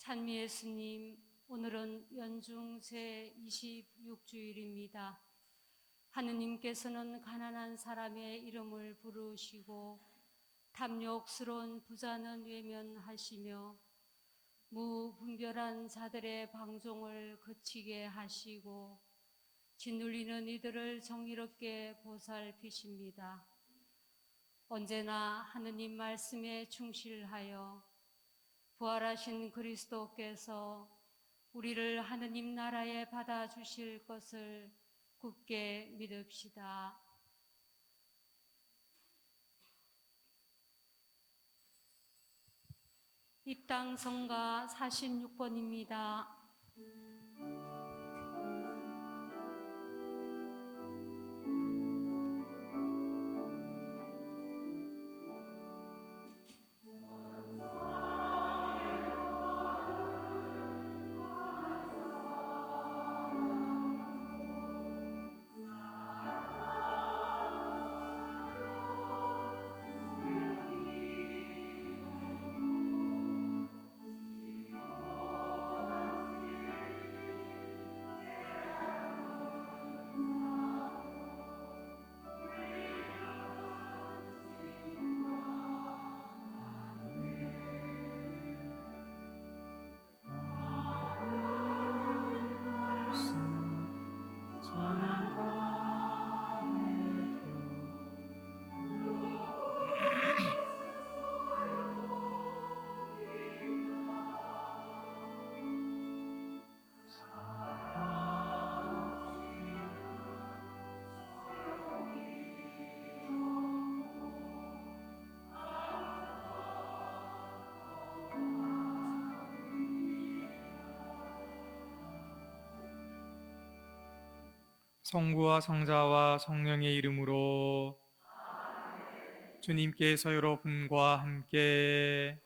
찬미 예수님, 오늘은 연중 제26주일입니다. 하느님께서는 가난한 사람의 이름을 부르시고 탐욕스러운 부자는 외면하시며 무분별한 자들의 방종을 그치게 하시고 짓눌리는 이들을 정의롭게 보살피십니다. 언제나 하느님 말씀에 충실하여 부활하신 그리스도께서 우리를 하느님 나라에 받아주실 것을 굳게 믿읍시다. 입당 성가 46번입니다. 성부와 성자와 성령의 이름으로. 주님께서 여러분과 함께.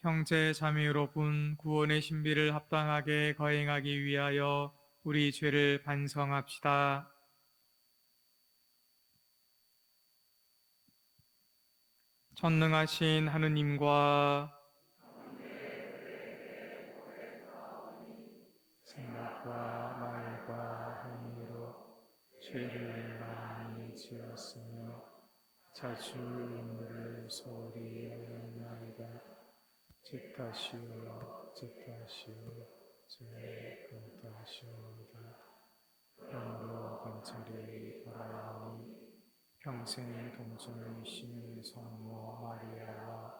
형제 자매 여러분, 구원의 신비를 합당하게 거행하기 위하여 우리 죄를 반성합시다. 전능하신 하느님과 생각과 말과 행위로 죄를 많이 지었으며 자주 의무를 소홀히 행하나이다. 짓하시오 죄 그릇하시오이다. 그러므로 관찰이 바라오니 평생 동정이신 성모 마리아와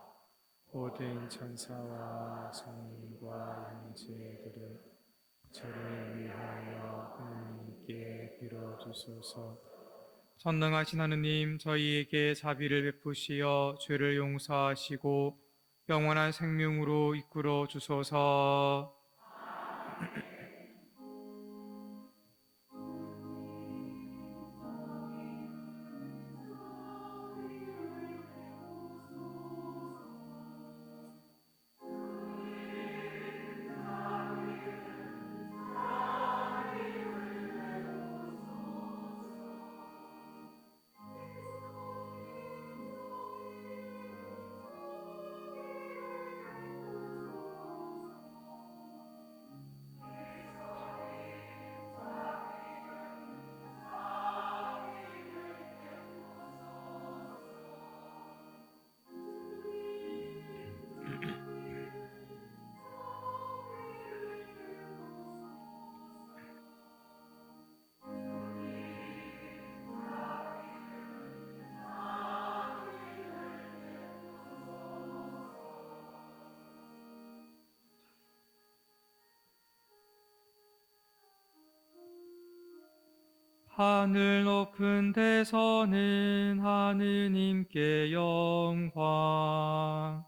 모든 천사와 성인과 형제들은 저를 위하여 하나님께 빌어주소서. 전능하신 하느님, 저희에게 자비를 베푸시어 죄를 용서하시고 영원한 생명으로 이끌어 주소서. 하늘 높은 데서는 하느님께 영광,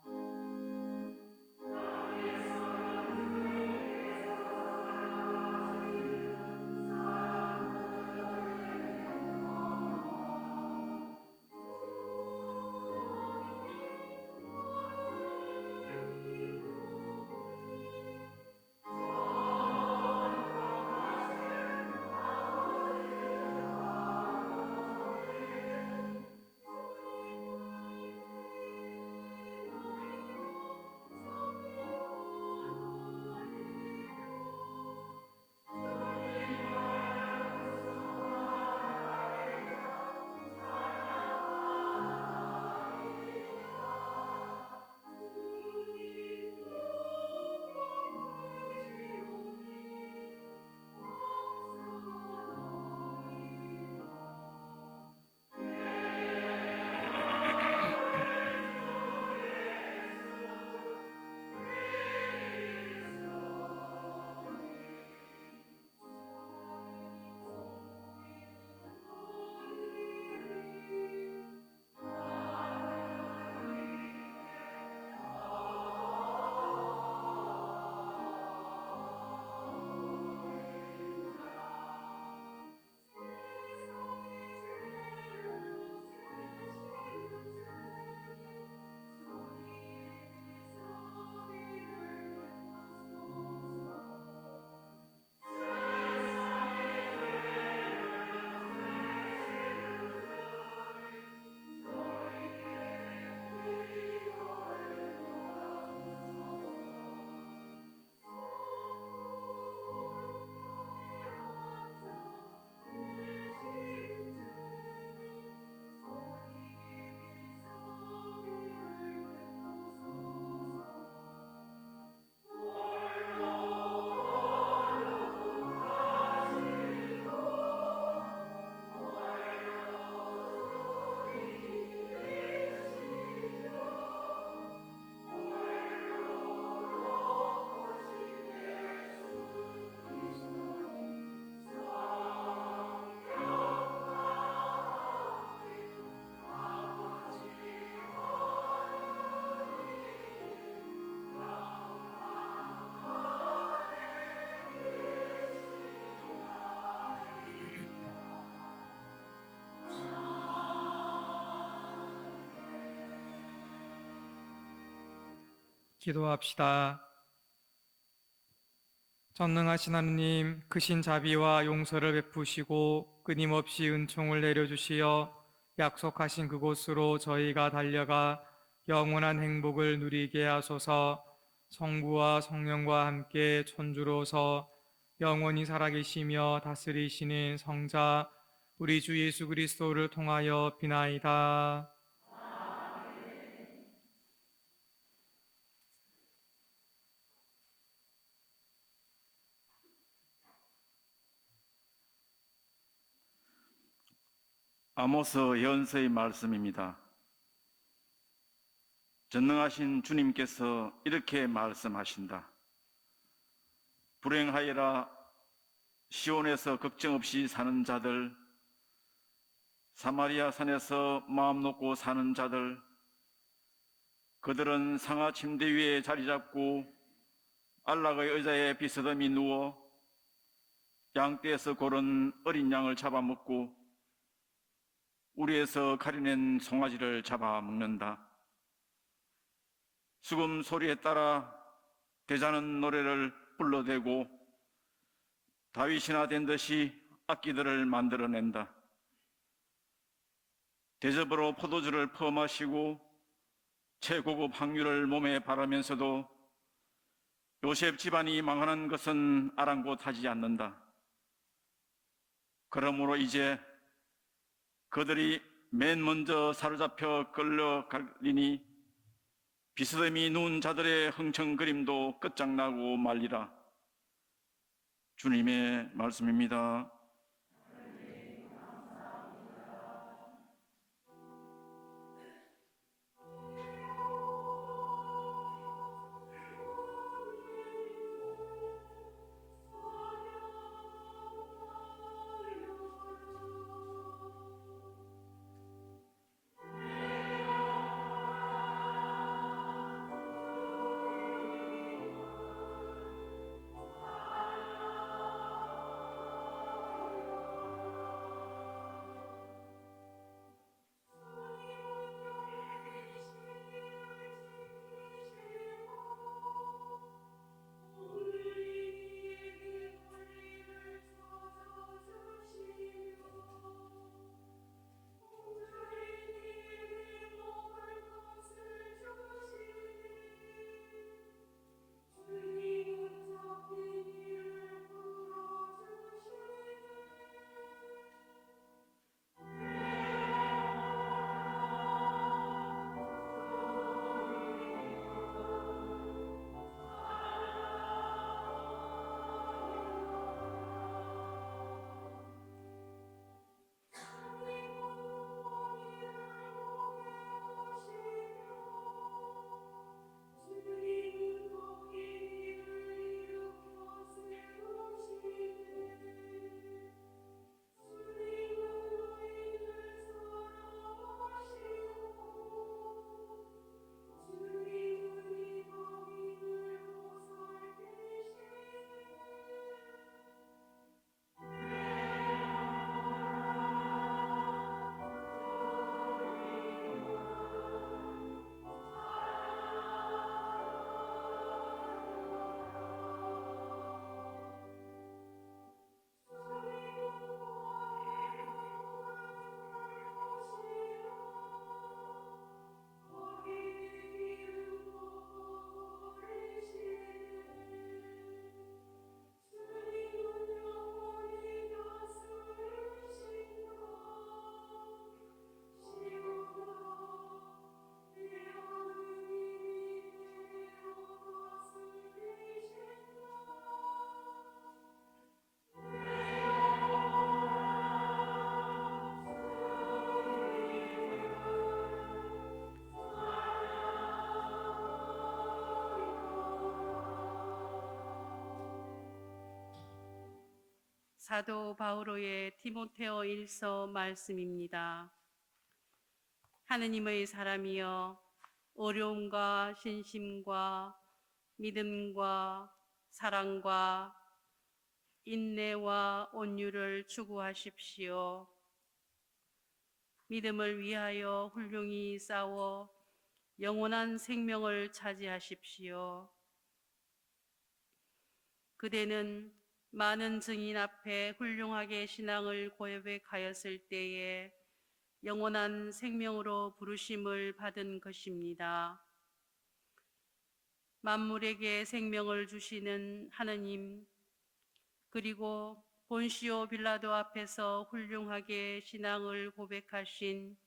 기도합시다. 전능하신 하느님, 크신 자비와 용서를 베푸시고 끊임없이 은총을 내려주시어 약속하신 그곳으로 저희가 달려가 영원한 행복을 누리게 하소서. 성부와 성령과 함께 천주로서 영원히 살아계시며 다스리시는 성자 우리 주 예수 그리스도를 통하여 비나이다. 아모스 예언서의 말씀입니다. 전능하신 주님께서 이렇게 말씀하신다. 불행하여라 시온에서 걱정 없이 사는 자들, 사마리아 산에서 마음 놓고 사는 자들, 그들은 상하 침대 위에 자리 잡고 안락의 의자에 비스듬히 누워 양떼에서 고른 어린 양을 잡아먹고 우리에서 가려낸 송아지를 잡아먹는다. 수금 소리에 따라 대자는 노래를 불러대고 다윗이나 된 듯이 악기들을 만들어낸다. 대접으로 포도주를 퍼마시고 최고급 향유를 몸에 바르면서도 요셉 집안이 망하는 것은 아랑곳하지 않는다. 그러므로 이제 그들이 맨 먼저 사로잡혀 끌려가리니 비스듬히 누운 자들의 흥청거림도 끝장나고 말리라. 주님의 말씀입니다. 사도 바오로의 디모데오 1서 말씀입니다. 하느님의 사람이여 어려움과 신심과 믿음과 사랑과 인내와 온유를 추구하십시오. 믿음을 위하여 훌륭히 싸워 영원한 생명을 차지하십시오. 그대는 많은 증인 앞에 훌륭하게 신앙을 고백하였을 때에 영원한 생명으로 부르심을 받은 것입니다. 만물에게 생명을 주시는 하느님, 그리고 본시오 빌라도 앞에서 훌륭하게 신앙을 고백하신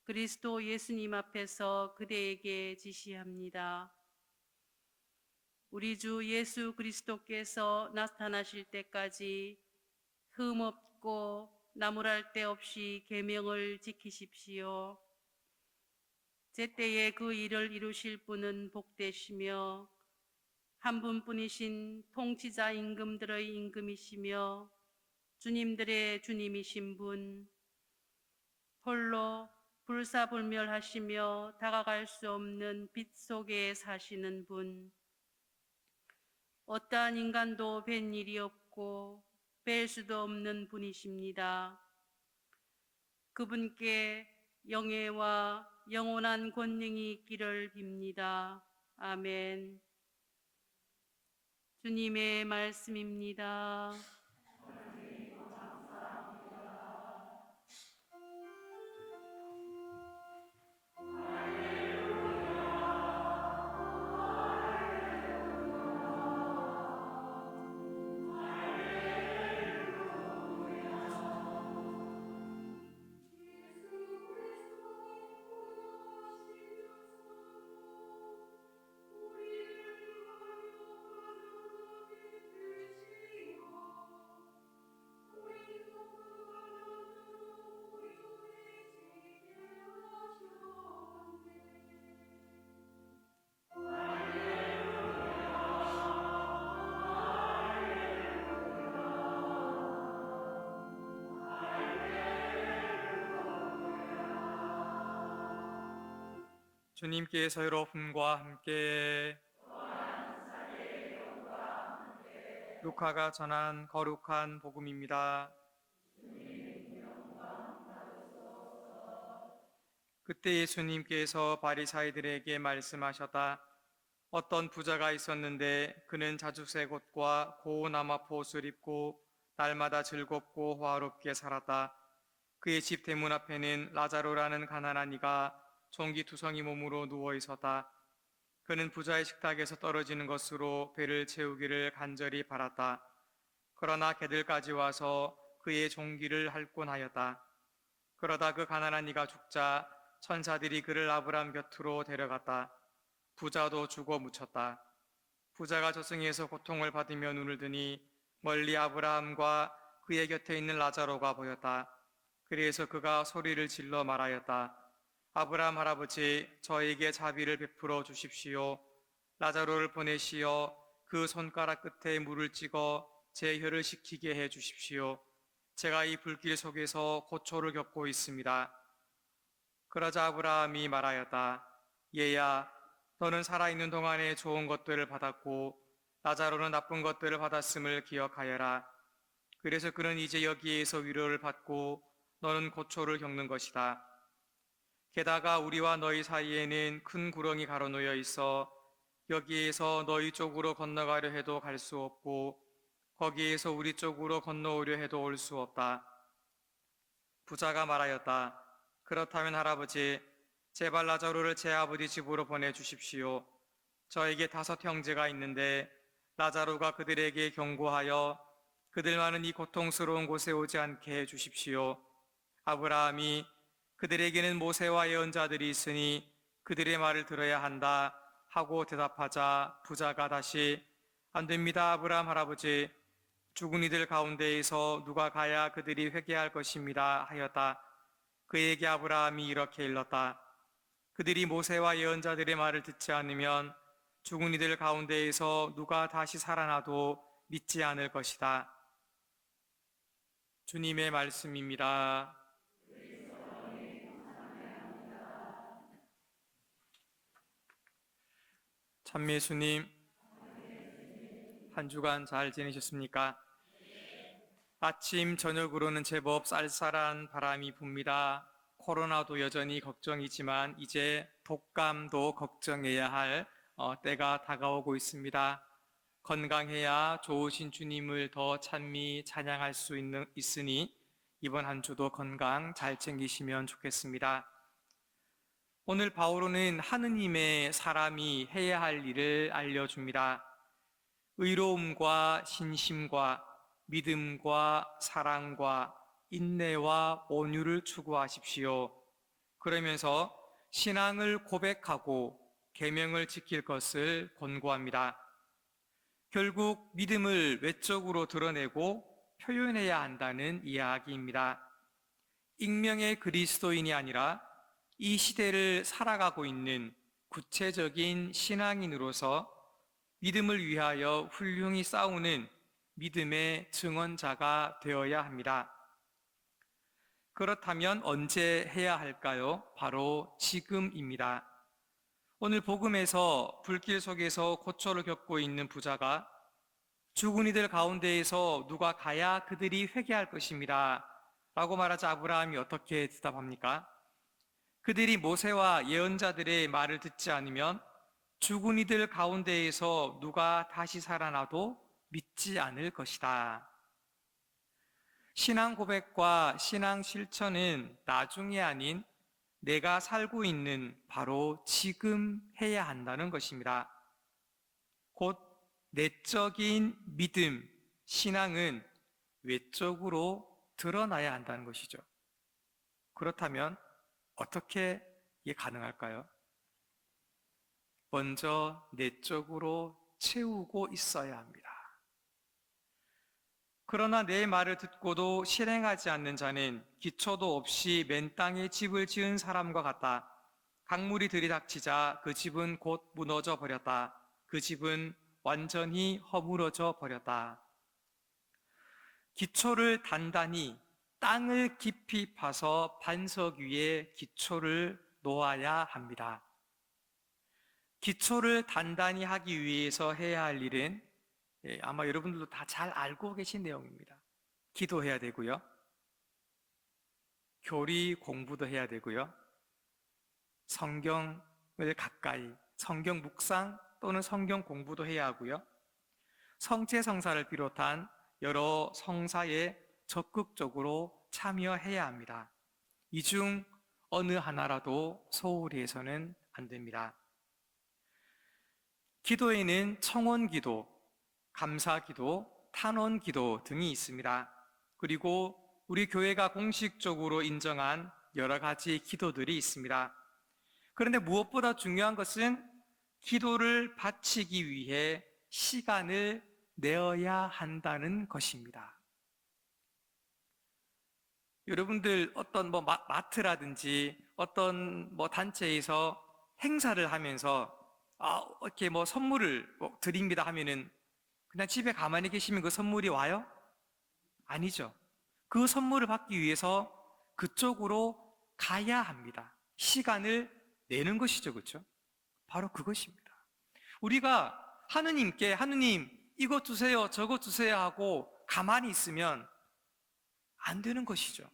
그리스도 예수님 앞에서 그대에게 지시합니다. 우리 주 예수 그리스도께서 나타나실 때까지 흠없고 나무랄 데 없이 계명을 지키십시오. 제때에 그 일을 이루실 분은 복되시며 한 분뿐이신 통치자 임금들의 임금이시며 주님들의 주님이신 분, 홀로 불사불멸하시며 다가갈 수 없는 빛 속에 사시는 분, 어떠한 인간도 뵌 일이 없고 뵐 수도 없는 분이십니다. 그분께 영예와 영원한 권능이 있기를 빕니다. 아멘. 주님의 말씀입니다. 주님께서 여러분과 함께 루카가 전한 거룩한 복음입니다. 그때 예수님께서 바리사이들에게 말씀하셨다. 어떤 부자가 있었는데 그는 자주색 옷과 고운 아마포 옷을 입고 날마다 즐겁고 화롭게 살았다. 그의 집 대문 앞에는 라자로라는 가난한 이가 종기투성이 몸으로 누워 있었다. 그는 부자의 식탁에서 떨어지는 것으로 배를 채우기를 간절히 바랐다. 그러나 개들까지 와서 그의 종기를 핥곤 하였다. 그러다 그 가난한 이가 죽자 천사들이 그를 아브람 곁으로 데려갔다. 부자도 죽어 묻혔다. 부자가 저승에서 고통을 받으며 눈을 드니 멀리 아브라함과 그의 곁에 있는 라자로가 보였다. 그래서 그가 소리를 질러 말하였다. 아브라함 할아버지, 저에게 자비를 베풀어 주십시오. 라자로를 보내시어 그 손가락 끝에 물을 찍어 제 혀를 식히게 해 주십시오. 제가 이 불길 속에서 고초를 겪고 있습니다. 그러자 아브라함이 말하였다. 얘야, 너는 살아있는 동안에 좋은 것들을 받았고 라자로는 나쁜 것들을 받았음을 기억하여라. 그래서 그는 이제 여기에서 위로를 받고 너는 고초를 겪는 것이다. 게다가 우리와 너희 사이에는 큰 구렁이 가로놓여 있어 여기에서 너희 쪽으로 건너가려 해도 갈 수 없고 거기에서 우리 쪽으로 건너오려 해도 올 수 없다. 부자가 말하였다. 그렇다면 할아버지, 제발 라자로를 제 아버지 집으로 보내주십시오. 저에게 5 형제가 있는데 라자로가 그들에게 경고하여 그들만은 이 고통스러운 곳에 오지 않게 해주십시오. 아브라함이 그들에게는 모세와 예언자들이 있으니 그들의 말을 들어야 한다 하고 대답하자 부자가 다시 안 됩니다, 아브라함 할아버지. 죽은 이들 가운데에서 누가 가야 그들이 회개할 것입니다 하였다. 그에게 아브라함이 이렇게 일렀다. 그들이 모세와 예언자들의 말을 듣지 않으면 죽은 이들 가운데에서 누가 다시 살아나도 믿지 않을 것이다. 주님의 말씀입니다. 참 예수님, 한 주간 잘 지내셨습니까? 아침 저녁으로는 제법 쌀쌀한 바람이 붑니다. 코로나도 여전히 걱정이지만 이제 독감도 걱정해야 할 때가 다가오고 있습니다. 건강해야 좋으신 주님을 더 찬미 찬양할 수 있으니 이번 한 주도 건강 잘 챙기시면 좋겠습니다. 오늘 바오로는 하느님의 사람이 해야 할 일을 알려줍니다. 의로움과 신심과 믿음과 사랑과 인내와 온유를 추구하십시오. 그러면서 신앙을 고백하고 계명을 지킬 것을 권고합니다. 결국 믿음을 외적으로 드러내고 표현해야 한다는 이야기입니다. 익명의 그리스도인이 아니라 이 시대를 살아가고 있는 구체적인 신앙인으로서 믿음을 위하여 훌륭히 싸우는 믿음의 증언자가 되어야 합니다. 그렇다면 언제 해야 할까요? 바로 지금입니다. 오늘 복음에서 불길 속에서 고초를 겪고 있는 부자가 죽은 이들 가운데에서 누가 가야 그들이 회개할 것입니다 라고 말하자 아브라함이 어떻게 대답합니까? 그들이 모세와 예언자들의 말을 듣지 않으면 죽은 이들 가운데에서 누가 다시 살아나도 믿지 않을 것이다. 신앙 고백과 신앙 실천은 나중이 아닌 내가 살고 있는 바로 지금 해야 한다는 것입니다. 곧 내적인 믿음, 신앙은 외적으로 드러나야 한다는 것이죠. 그렇다면 어떻게 이게 가능할까요? 먼저 내적으로 채우고 있어야 합니다. 그러나 내 말을 듣고도 실행하지 않는 자는 기초도 없이 맨 땅에 집을 지은 사람과 같다. 강물이 들이닥치자 그 집은 곧 무너져 버렸다. 그 집은 완전히 허물어져 버렸다. 기초를 단단히 땅을 깊이 파서 반석 위에 기초를 놓아야 합니다. 기초를 단단히 하기 위해서 해야 할 일은 아마 여러분들도 다 잘 알고 계신 내용입니다. 기도해야 되고요. 교리 공부도 해야 되고요. 성경을 가까이, 성경 묵상 또는 성경 공부도 해야 하고요. 성체 성사를 비롯한 여러 성사에 적극적으로 참여해야 합니다. 이 중 어느 하나라도 소홀히 해서는 안 됩니다. 기도에는 청원기도, 감사기도, 탄원기도 등이 있습니다. 그리고 우리 교회가 공식적으로 인정한 여러 가지 기도들이 있습니다. 그런데 무엇보다 중요한 것은 기도를 바치기 위해 시간을 내어야 한다는 것입니다. 여러분들 어떤 마트라든지 어떤 단체에서 행사를 하면서 이렇게 선물을 드립니다 하면은 그냥 집에 가만히 계시면 그 선물이 와요? 아니죠. 그 선물을 받기 위해서 그쪽으로 가야 합니다. 시간을 내는 것이죠. 그렇죠? 바로 그것입니다. 우리가 하느님께 하느님 이거 주세요 저거 주세요 하고 가만히 있으면 안 되는 것이죠.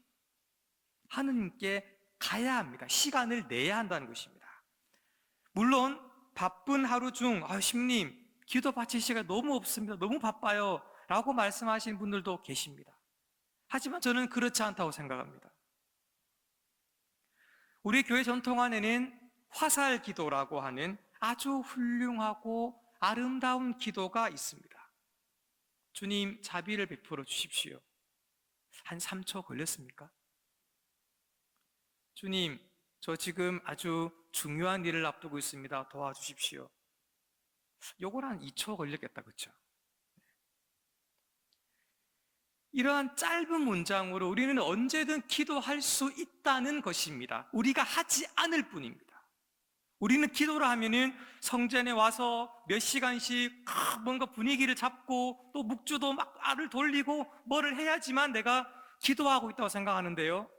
하느님께 가야 합니다. 시간을 내야 한다는 것입니다. 물론 바쁜 하루 중 신님 기도 바칠 시간이 너무 없습니다. 너무 바빠요 라고 말씀하시는 분들도 계십니다. 하지만 저는 그렇지 않다고 생각합니다. 우리 교회 전통 안에는 화살 기도라고 하는 아주 훌륭하고 아름다운 기도가 있습니다. 주님 자비를 베풀어 주십시오. 한 3초 걸렸습니까? 주님 저 지금 아주 중요한 일을 앞두고 있습니다. 도와주십시오. 요걸 한 2초 걸렸겠다. 그렇죠? 이러한 짧은 문장으로 우리는 언제든 기도할 수 있다는 것입니다. 우리가 하지 않을 뿐입니다. 우리는 기도를 하면은 성전에 와서 몇 시간씩 뭔가 분위기를 잡고 또 묵주도 막 알을 돌리고 뭐를 해야지만 내가 기도하고 있다고 생각하는데요.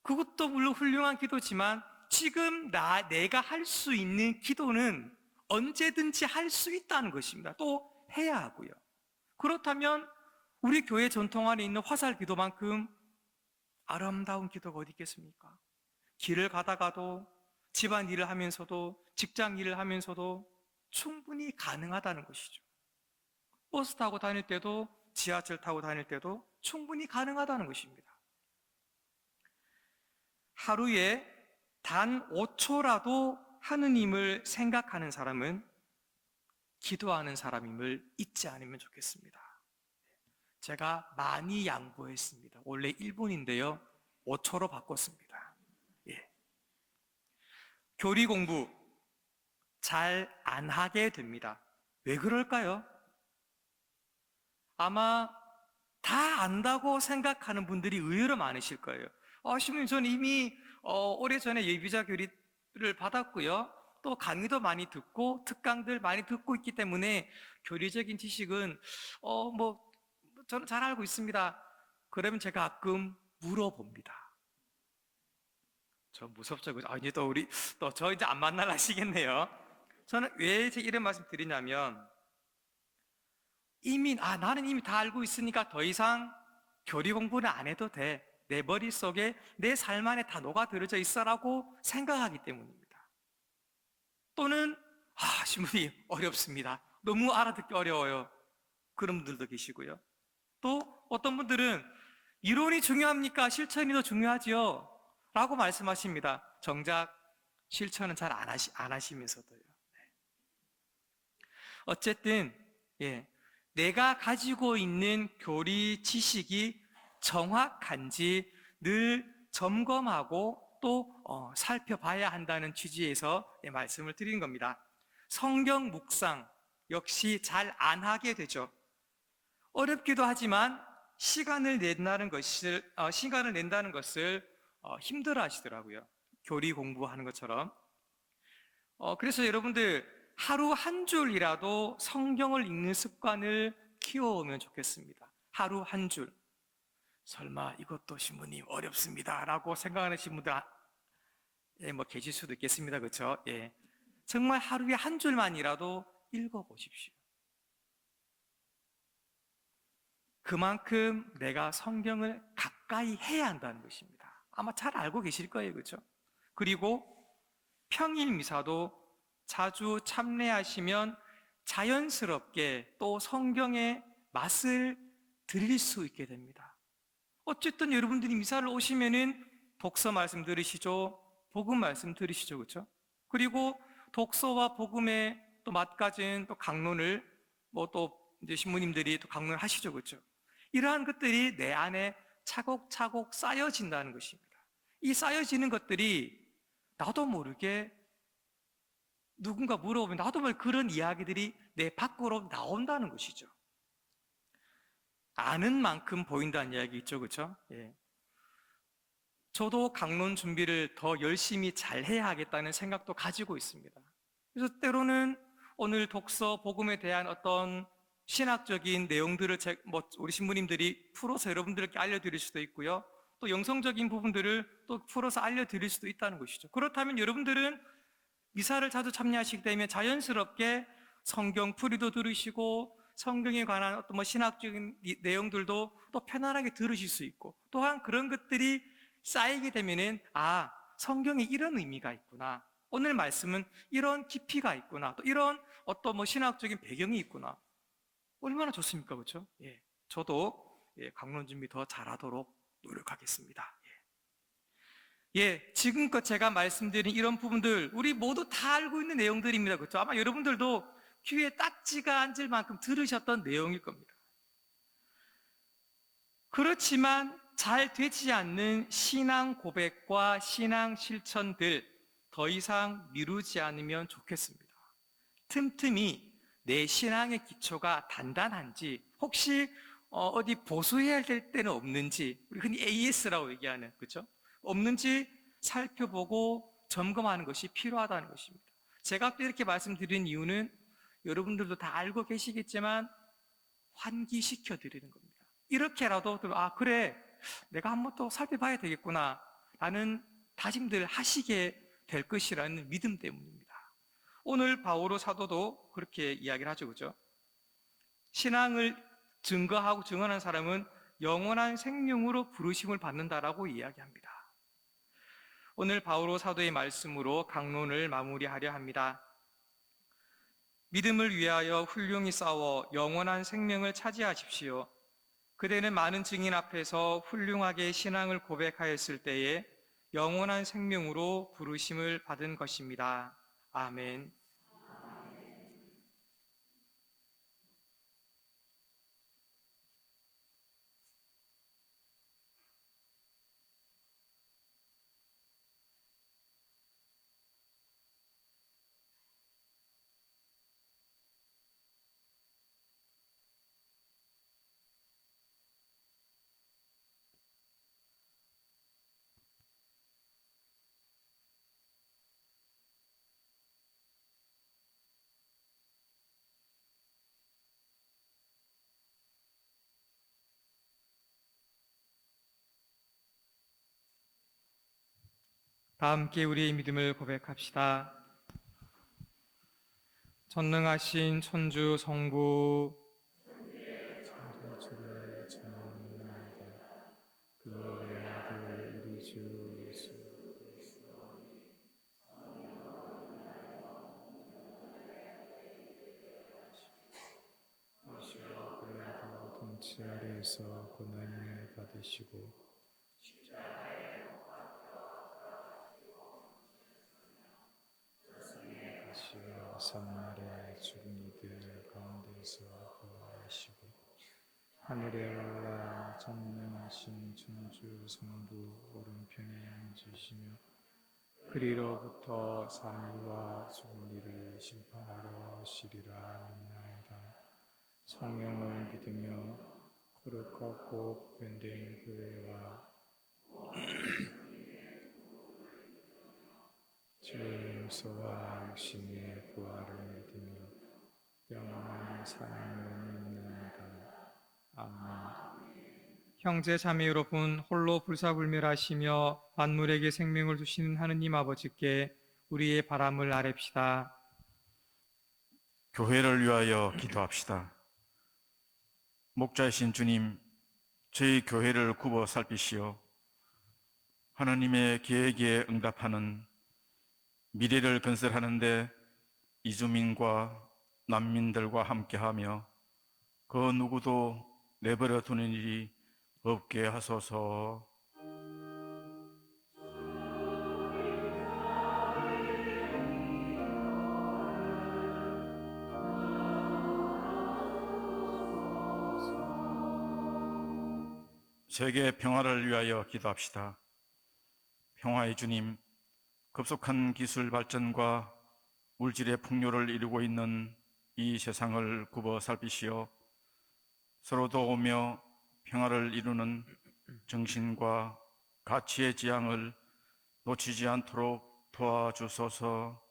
그것도 물론 훌륭한 기도지만 지금 내가 할 수 있는 기도는 언제든지 할 수 있다는 것입니다. 또 해야 하고요. 그렇다면 우리 교회 전통 안에 있는 화살 기도만큼 아름다운 기도가 어디 있겠습니까? 길을 가다가도, 집안 일을 하면서도, 직장 일을 하면서도 충분히 가능하다는 것이죠. 버스 타고 다닐 때도, 지하철 타고 다닐 때도 충분히 가능하다는 것입니다. 하루에 단 5초라도 하느님을 생각하는 사람은 기도하는 사람임을 잊지 않으면 좋겠습니다. 제가 많이 양보했습니다. 원래 1분인데요 5초로 바꿨습니다. 예. 교리 공부 잘 안 하게 됩니다. 왜 그럴까요? 아마 다 안다고 생각하는 분들이 의외로 많으실 거예요. 신부님, 저는 이미 오래전에 예비자 교리를 받았고요, 또 강의도 많이 듣고 특강들 많이 듣고 있기 때문에 교리적인 지식은 저는 잘 알고 있습니다. 그러면 제가 가끔 물어봅니다. 저 무섭죠? 이제 저 이제 안 만날라 하시겠네요. 저는 왜 이런 말씀 드리냐면, 나는 이미 다 알고 있으니까 더 이상 교리 공부는 안 해도 돼. 내 머릿속에 내 삶 안에 다 녹아들어져 있어라고 생각하기 때문입니다. 또는 신부님 어렵습니다. 너무 알아듣기 어려워요. 그런 분들도 계시고요. 또 어떤 분들은 이론이 중요합니까? 실천이 더 중요하지요? 라고 말씀하십니다. 정작 실천은 잘 안 하시면서도요. 어쨌든 내가 가지고 있는 교리 지식이 정확한지 늘 점검하고 또 살펴봐야 한다는 취지에서 말씀을 드린 겁니다. 성경 묵상 역시 잘 안 하게 되죠. 어렵기도 하지만 시간을 낸다는 것을 힘들어 하시더라고요. 교리 공부하는 것처럼. 그래서 여러분들 하루 한 줄이라도 성경을 읽는 습관을 키워오면 좋겠습니다. 하루 한 줄. 설마 이것도 신부님 어렵습니다 라고 생각하시는 분들 계실 수도 있겠습니다. 그렇죠? 정말 하루에 한 줄만이라도 읽어보십시오. 그만큼 내가 성경을 가까이 해야 한다는 것입니다. 아마 잘 알고 계실 거예요. 그렇죠? 그리고 평일 미사도 자주 참례하시면 자연스럽게 또 성경의 맛을 들릴 수 있게 됩니다. 어쨌든 여러분들이 미사를 오시면은 독서 말씀 들으시죠, 복음 말씀 들으시죠, 그렇죠? 그리고 독서와 복음의 또 맛가진 또 강론을 또 이제 신부님들이 또 강론을 하시죠, 그렇죠? 이러한 것들이 내 안에 차곡차곡 쌓여진다는 것입니다. 이 쌓여지는 것들이 나도 모르게 누군가 물어보면 나도 모르게 그런 이야기들이 내 밖으로 나온다는 것이죠. 아는 만큼 보인다는 이야기 있죠, 그렇죠? 저도 강론 준비를 더 열심히 잘 해야 하겠다는 생각도 가지고 있습니다. 그래서 때로는 오늘 독서, 복음에 대한 어떤 신학적인 내용들을 우리 신부님들이 풀어서 여러분들께 알려드릴 수도 있고요, 또 영성적인 부분들을 또 풀어서 알려드릴 수도 있다는 것이죠. 그렇다면 여러분들은 미사를 자주 참여하시기 때문에 자연스럽게 성경 풀이도 들으시고 성경에 관한 어떤 신학적인 내용들도 또 편안하게 들으실 수 있고, 또한 그런 것들이 쌓이게 되면은 성경에 이런 의미가 있구나, 오늘 말씀은 이런 깊이가 있구나, 또 이런 어떤 신학적인 배경이 있구나. 얼마나 좋습니까? 그렇죠? 저도 강론 준비 더 잘하도록 노력하겠습니다. 지금껏 제가 말씀드린 이런 부분들 우리 모두 다 알고 있는 내용들입니다. 그렇죠? 아마 여러분들도 귀에 딱지가 앉을 만큼 들으셨던 내용일 겁니다. 그렇지만 잘 되지 않는 신앙 고백과 신앙 실천들 더 이상 미루지 않으면 좋겠습니다. 틈틈이 내 신앙의 기초가 단단한지, 혹시 어디 보수해야 될 때는 없는지, 우리 흔히 AS라고 얘기하는, 그렇죠? 없는지 살펴보고 점검하는 것이 필요하다는 것입니다. 제가 또 이렇게 말씀드린 이유는 여러분들도 다 알고 계시겠지만 환기시켜 드리는 겁니다. 이렇게라도 그래, 내가 한번 또 살펴봐야 되겠구나 라는 다짐들 하시게 될 것이라는 믿음 때문입니다. 오늘 바오로 사도도 그렇게 이야기를 하죠, 그렇죠? 신앙을 증거하고 증언하는 사람은 영원한 생명으로 부르심을 받는다라고 이야기합니다. 오늘 바오로 사도의 말씀으로 강론을 마무리하려 합니다. 믿음을 위하여 훌륭히 싸워 영원한 생명을 차지하십시오. 그대는 많은 증인 앞에서 훌륭하게 신앙을 고백하였을 때에 영원한 생명으로 부르심을 받은 것입니다. 아멘. 다 함께 우리의 믿음을 고백합시다. 전능하신 천주 성부, 천주를 전하나이다. 그의 아들 우리 주 예수 그리스도 그의 통치 아래에서 고난을 받으시고 가시어 산날에 죽은 이들 가운데서 부활하시고 하늘에 올라 전능하신 천주 성부 오른편에 앉으시며 그리로부터 사물과 죽은 이를 심판하러 오시리라 믿나이다. 성령을 믿으며 거룩하고 복된된 교회와 주의 용서와 육신의 부활을 믿으며 영원한 사랑을 믿나이다. 아멘. 형제 자매 여러분, 홀로 불사불멸하시며 만물에게 생명을 주시는 하느님 아버지께 우리의 바람을 아뢰읍시다. 교회를 위하여 기도합시다. 목자이신 주님, 저희 교회를 굽어 살피시어 하나님의 계획에 응답하는 미래를 건설하는데 이주민과 난민들과 함께하며 그 누구도 내버려 두는 일이 없게 하소서. 세계 평화를 위하여 기도합시다. 평화의 주님, 급속한 기술 발전과 물질의 풍요를 이루고 있는 이 세상을 굽어 살피시어 서로 도우며 평화를 이루는 정신과 가치의 지향을 놓치지 않도록 도와주소서.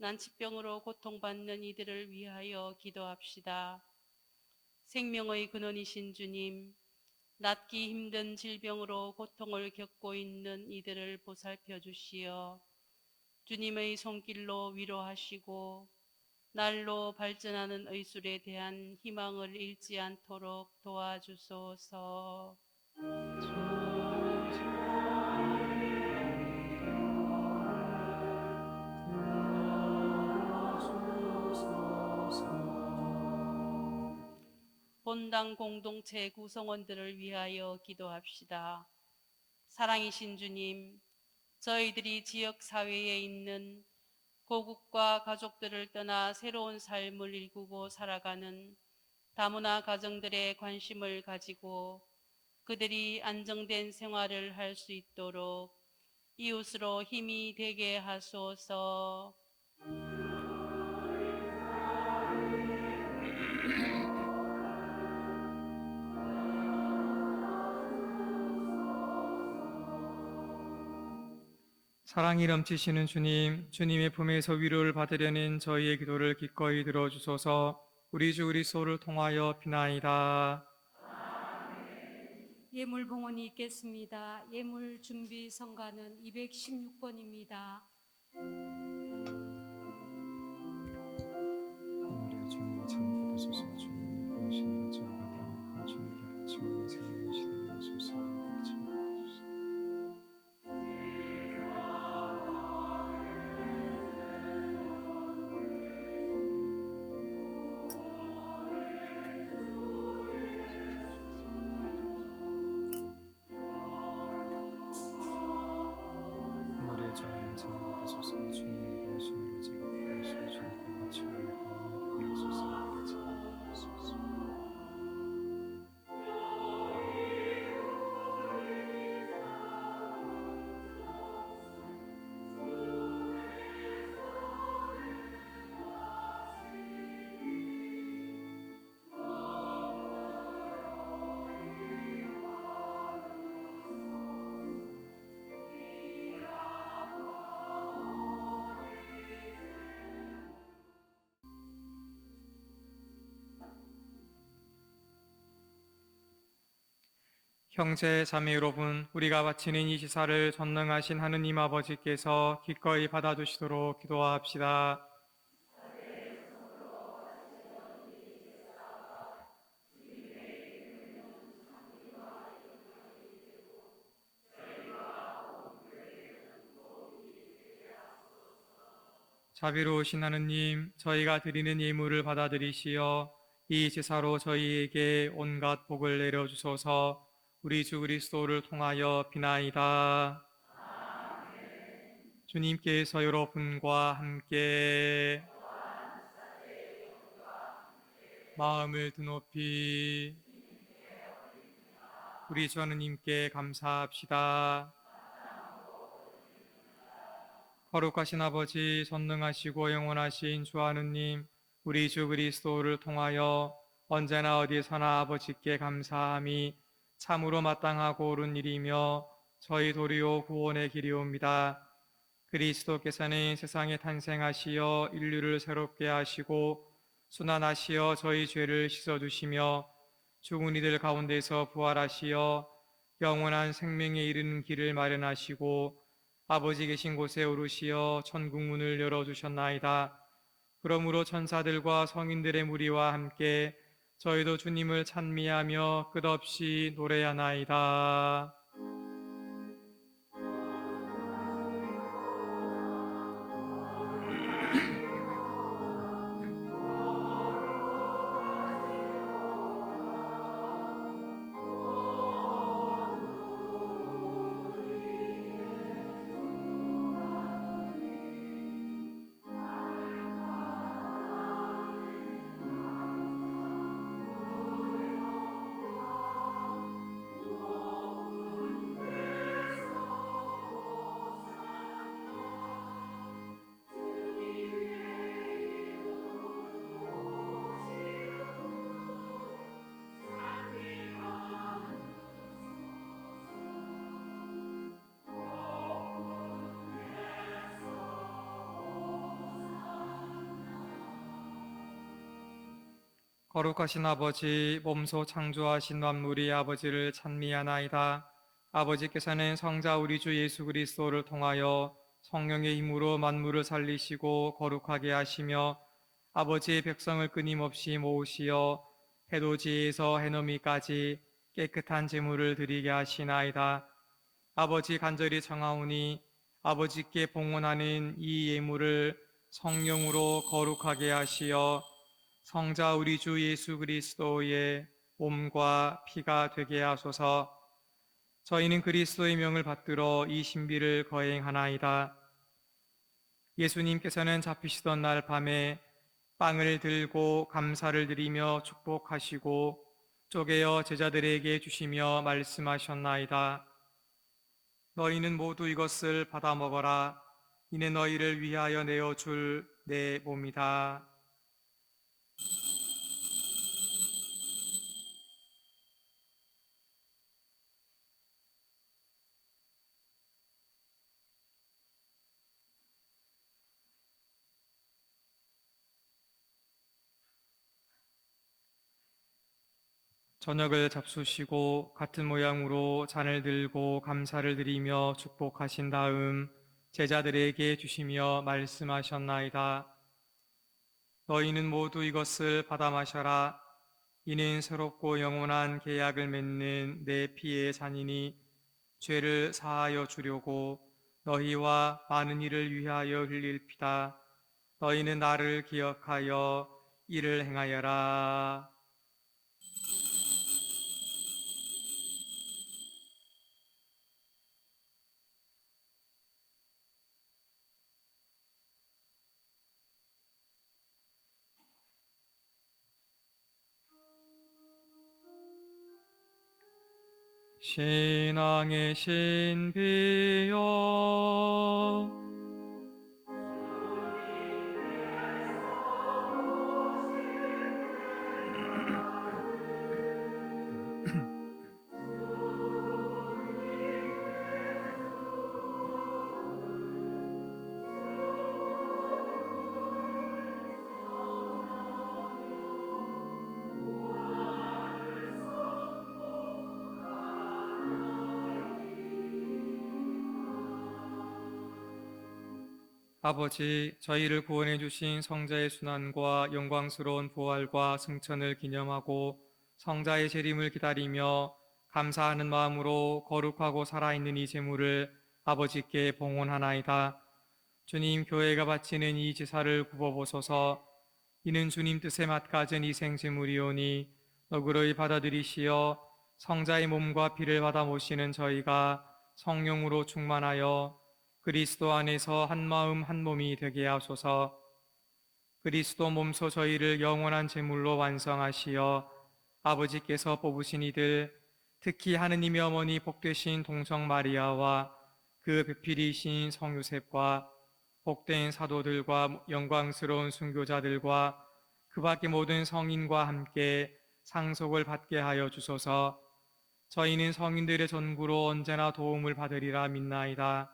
난치병으로 고통받는 이들을 위하여 기도합시다. 생명의 근원이신 주님, 낫기 힘든 질병으로 고통을 겪고 있는 이들을 보살펴 주시어 주님의 손길로 위로하시고 날로 발전하는 의술에 대한 희망을 잃지 않도록 도와주소서. 본당 공동체 구성원들을 위하여 기도합시다. 사랑이신 주님, 저희들이 지역 사회에 있는 고국과 가족들을 떠나 새로운 삶을 일구고 살아가는 다문화 가정들의 관심을 가지고 그들이 안정된 생활을 할 수 있도록 이웃으로 힘이 되게 하소서. 사랑이 넘치시는 주님, 주님의 품에서 위로를 받으려는 저희의 기도를 기꺼이 들어주소서. 우리 주 그리스도를 통하여 비나이다. 예물 봉헌이 있겠습니다. 예물 준비 성가는 216번입니다. 우리 주님 참 받으소서. 주님 보시는 것을 받아 주님께 바치는 생명의 시대에 오소서. 참 받으소서. 우리 주님 참 받으소서. 주님 보시는 것을 받아 주님께 바치는 하나님께 바치소서. 우리 참 받으소서. 형제 자매 여러분, 우리가 바치는 이 제사를 전능하신 하느님 아버지께서 기꺼이 받아주시도록 기도합시다. 자비로우신 하느님, 저희가 드리는 예물을 받아들이시어 이 제사로 저희에게 온갖 복을 내려주소서. 우리 주 그리스도를 통하여 비나이다. 주님께서 여러분과 함께 마음을 드높이 우리 주 하느님께 감사합시다. 거룩하신 아버지, 전능하시고 영원하신 주 하느님, 우리 주 그리스도를 통하여 언제나 어디서나 아버지께 감사함이 참으로 마땅하고 옳은 일이며 저희 도리오 구원의 길이옵니다. 그리스도께서는 세상에 탄생하시어 인류를 새롭게 하시고 순환하시어 저희 죄를 씻어주시며 죽은 이들 가운데서 부활하시어 영원한 생명에 이르는 길을 마련하시고 아버지 계신 곳에 오르시어 천국 문을 열어주셨나이다. 그러므로 천사들과 성인들의 무리와 함께 저희도 주님을 찬미하며 끝없이 노래하나이다. 거룩하신 아버지, 몸소 창조하신 만물의 아버지를 찬미하나이다. 아버지께서는 성자 우리 주 예수 그리스도를 통하여 성령의 힘으로 만물을 살리시고 거룩하게 하시며 아버지의 백성을 끊임없이 모으시어 해돋이에서 해넘이까지 깨끗한 제물을 드리게 하시나이다. 아버지 간절히 청하오니 아버지께 봉헌하는 이 예물을 성령으로 거룩하게 하시어 성자 우리 주 예수 그리스도의 몸과 피가 되게 하소서. 저희는 그리스도의 명을 받들어 이 신비를 거행하나이다. 예수님께서는 잡히시던 날 밤에 빵을 들고 감사를 드리며 축복하시고 쪼개어 제자들에게 주시며 말씀하셨나이다. 너희는 모두 이것을 받아 먹어라. 이는 너희를 위하여 내어줄 내 몸이다. 저녁을 잡수시고 같은 모양으로 잔을 들고 감사를 드리며 축복하신 다음 제자들에게 주시며 말씀하셨나이다. 너희는 모두 이것을 받아 마셔라. 이는 새롭고 영원한 계약을 맺는 내 피의 잔이니 죄를 사하여 주려고 너희와 많은 이를 위하여 흘릴 피다. 너희는 나를 기억하여 이를 행하여라. 신앙의 신비여 아버지, 저희를 구원해 주신 성자의 순환과 영광스러운 부활과 승천을 기념하고 성자의 재림을 기다리며 감사하는 마음으로 거룩하고 살아있는 이 제물을 아버지께 봉헌하나이다. 주님, 교회가 바치는 이 제사를 굽어보소서. 이는 주님 뜻에 맞가진 이생제물이오니 너그러이 받아들이시어 성자의 몸과 피를 받아 모시는 저희가 성령으로 충만하여 그리스도 안에서 한 마음 한 몸이 되게 하소서. 그리스도 몸소 저희를 영원한 제물로 완성하시어 아버지께서 뽑으신 이들, 특히 하느님의 어머니 복되신 동성 마리아와 그 배필이신 성요셉과 복된 사도들과 영광스러운 순교자들과 그 밖의 모든 성인과 함께 상속을 받게 하여 주소서. 저희는 성인들의 전구로 언제나 도움을 받으리라 믿나이다.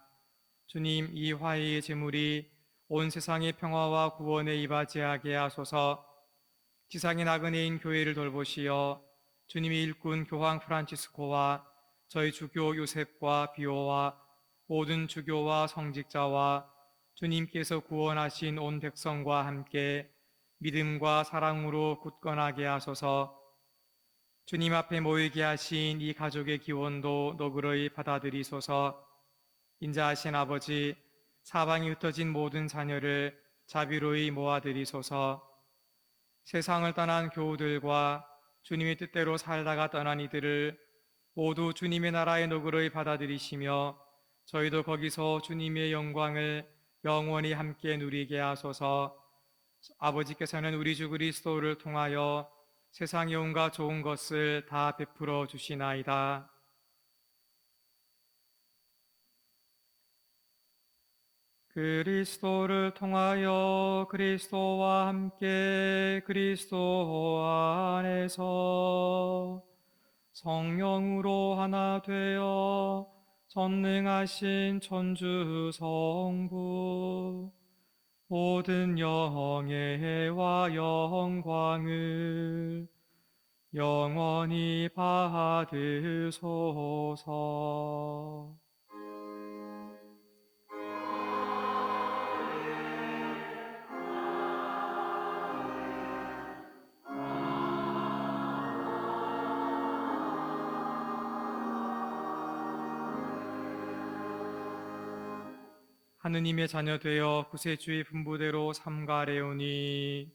주님, 이 화해의 제물이 온 세상의 평화와 구원에 이바지하게 하소서. 지상의 나그네인 교회를 돌보시어 주님의 일꾼 교황 프란치스코와 저희 주교 요셉과 비오와 모든 주교와 성직자와 주님께서 구원하신 온 백성과 함께 믿음과 사랑으로 굳건하게 하소서. 주님 앞에 모이게 하신 이 가족의 기원도 너그러이 받아들이소서. 인자하신 아버지, 사방에 흩어진 모든 자녀를 자비로이 모아드리소서. 세상을 떠난 교우들과 주님의 뜻대로 살다가 떠난 이들을 모두 주님의 나라에 너그러이 받아들이시며 저희도 거기서 주님의 영광을 영원히 함께 누리게 하소서. 아버지께서는 우리 주 그리스도를 통하여 세상의 온갖 좋은 것을 다 베풀어 주시나이다. 그리스도를 통하여 그리스도와 함께 그리스도 안에서 성령으로 하나 되어 전능하신 천주 성부 모든 영예와 영광을 영원히 받으소서. 하느님의 자녀 되어 구세주의 분부대로 삼가래오니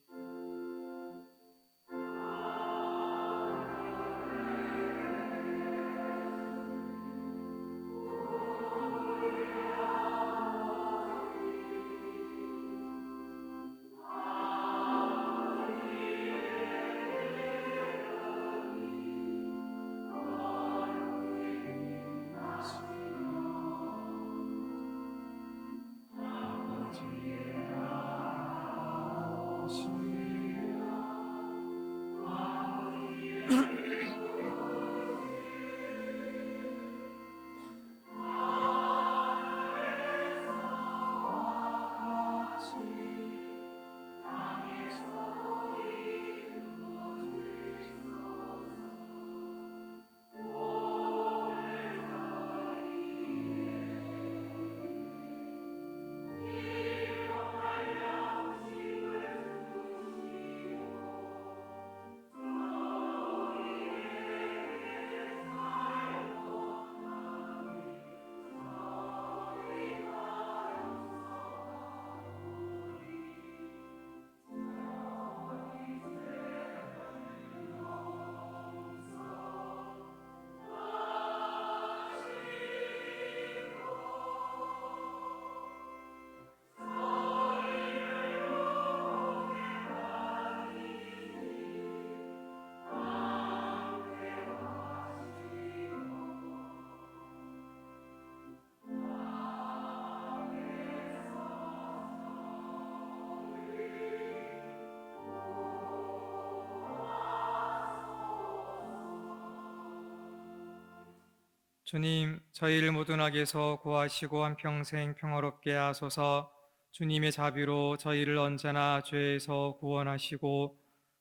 주님, 저희를 모든 악에서 구하시고 한평생 평화롭게 하소서. 주님의 자비로 저희를 언제나 죄에서 구원하시고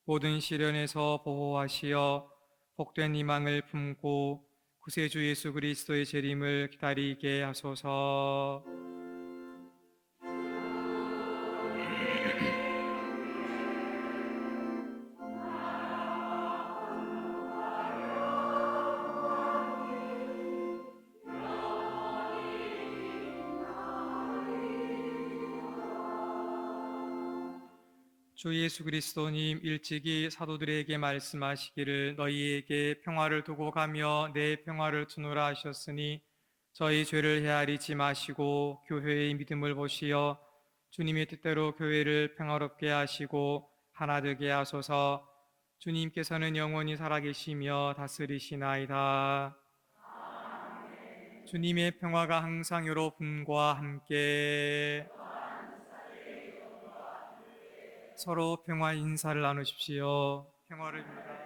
모든 시련에서 보호하시어 복된 희망을 품고 구세주 예수 그리스도의 재림을 기다리게 하소서. 주 예수 그리스도님, 일찍이 사도들에게 말씀하시기를 너희에게 평화를 두고 가며 내 평화를 주노라 하셨으니 저희 죄를 헤아리지 마시고 교회의 믿음을 보시어 주님의 뜻대로 교회를 평화롭게 하시고 하나 되게 하소서. 주님께서는 영원히 살아계시며 다스리시나이다. 주님의 평화가 항상 여러분과 함께. 서로 평화 인사를 나누십시오. 평화를 빕니다.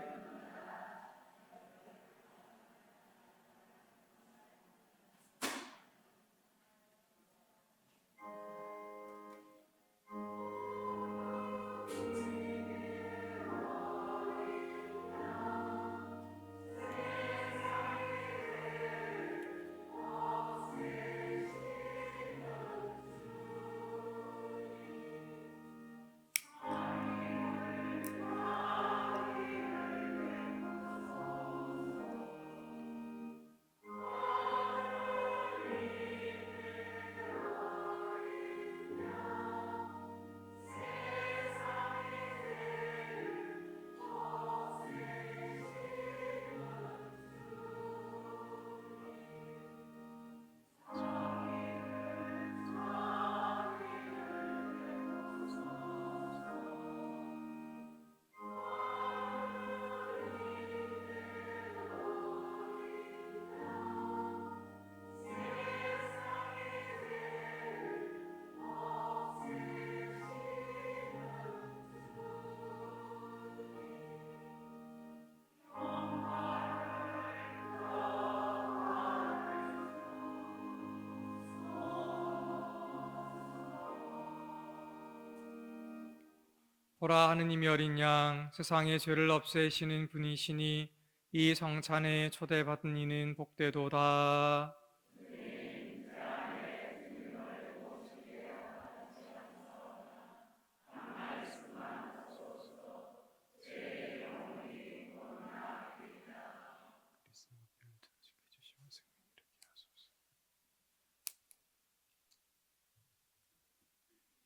보라, 하느님이 어린 양 세상의 죄를 없애시는 분이시니 이 성찬에 초대받은 이는 복되도다.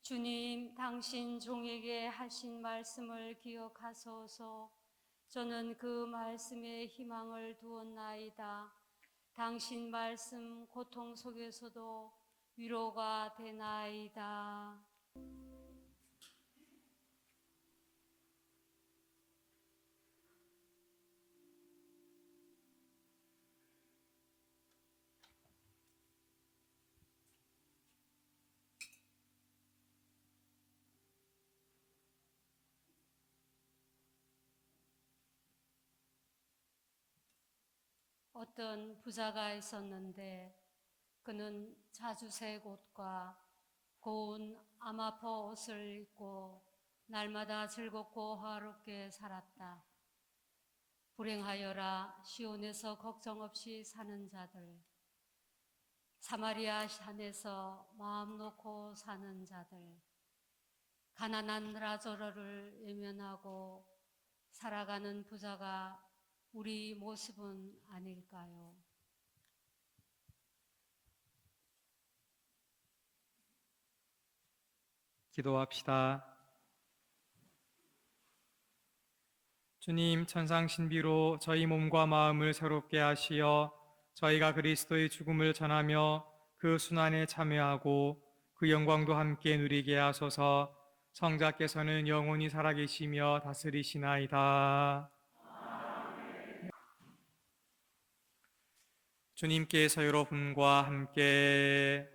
주님, 당신 종에게 하신 말씀을 기억하소서. 저는 그 말씀에 희망을 두었나이다. 당신 말씀 고통 속에서도 위로가 되나이다. 어떤 부자가 있었는데 그는 자주색 옷과 고운 아마포 옷을 입고 날마다 즐겁고 화롭게 살았다. 불행하여라, 시온에서 걱정 없이 사는 자들, 사마리아 산에서 마음 놓고 사는 자들, 가난한 라자로를 외면하고 살아가는 부자가 우리 모습은 아닐까요? 기도합시다. 주님, 천상 신비로 저희 몸과 마음을 새롭게 하시어 저희가 그리스도의 죽음을 전하며 그 순환에 참여하고 그 영광도 함께 누리게 하소서. 성자께서는 영원히 살아계시며 다스리시나이다. 주님께서 여러분과 함께.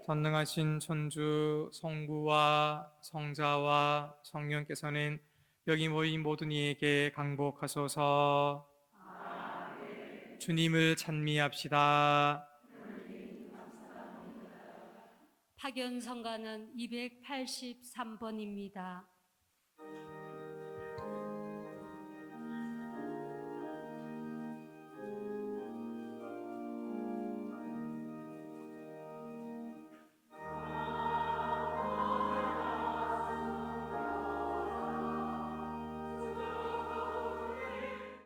전능하신 천주 성부와 성자와 성령께서는 여기 모인 모든 이에게 강복하소서. 주님을 찬미합시다. 파견 성가는 283번입니다.